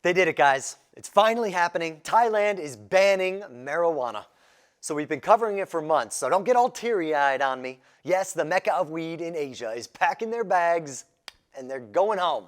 They did it, guys. It's finally happening. Thailand is banning marijuana. So we've been covering it for months, so don't get all teary-eyed on me. Yes, the mecca of weed in Asia is packing their bags and they're going home.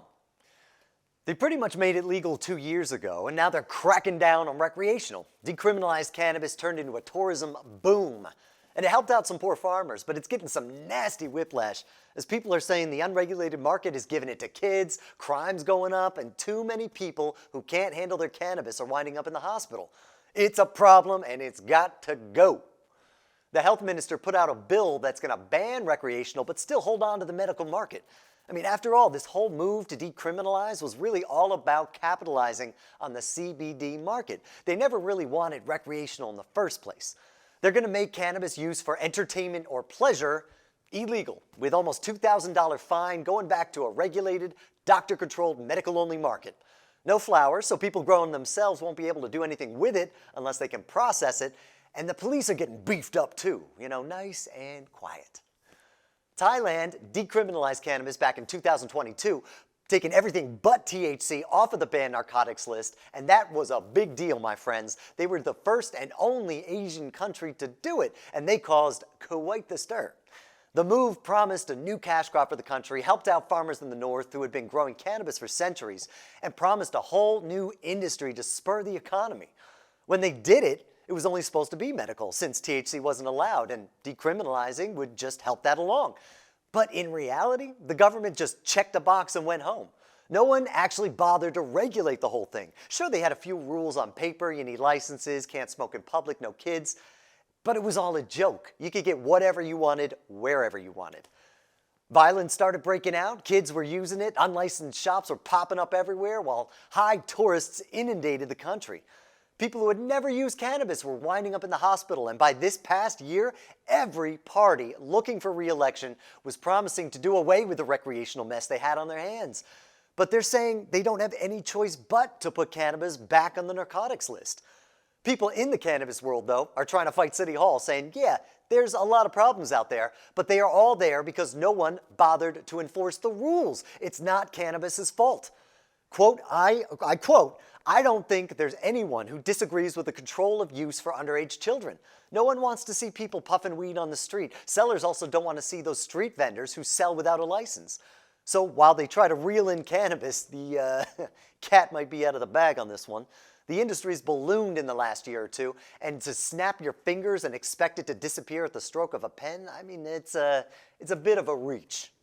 They pretty much made it legal 2 years ago, and now they're cracking down on recreational. Decriminalized cannabis turned into a tourism boom. And it helped out some poor farmers, but it's getting some nasty whiplash as people are saying the unregulated market is giving it to kids, crime's going up, and too many people who can't handle their cannabis are winding up in the hospital. It's a problem and it's got to go. The health minister put out a bill that's going to ban recreational but still hold on to the medical market. I mean, after all, this whole move to decriminalize was really all about capitalizing on the CBD market. They never really wanted recreational in the first place. They're going to make cannabis use for entertainment or pleasure illegal, with almost $2,000 fine going back to a regulated, doctor-controlled, medical-only market. No flowers, so people growing themselves won't be able to do anything with it unless they can process it, and the police are getting beefed up too, nice and quiet. Thailand decriminalized cannabis back in 2022, taking everything but THC off of the banned narcotics list, and that was a big deal, my friends. They were the first and only Asian country to do it, and they caused quite the stir. The move promised a new cash crop for the country, helped out farmers in the north who had been growing cannabis for centuries, and promised a whole new industry to spur the economy. When they did it, it was only supposed to be medical, since THC wasn't allowed, and decriminalizing would just help that along. But in reality, the government just checked a box and went home. No one actually bothered to regulate the whole thing. Sure, they had a few rules on paper. You need licenses, can't smoke in public, no kids. But it was all a joke. You could get whatever you wanted, wherever you wanted. Violence started breaking out. Kids were using it. Unlicensed shops were popping up everywhere, while high tourists inundated the country. People who had never used cannabis were winding up in the hospital, and by this past year, every party looking for re-election was promising to do away with the recreational mess they had on their hands. But they're saying they don't have any choice but to put cannabis back on the narcotics list. People in the cannabis world, though, are trying to fight City Hall, saying, yeah, there's a lot of problems out there, but they are all there because no one bothered to enforce the rules. It's not cannabis's fault. Quote, I quote, "I don't think there's anyone who disagrees with the control of use for underage children. No one wants to see people puffing weed on the street. Sellers also don't want to see those street vendors who sell without a license." So while they try to reel in cannabis, the cat might be out of the bag on this one. The industry's ballooned in the last year or two, and to snap your fingers and expect it to disappear at the stroke of a pen, I mean, it's a bit of a reach.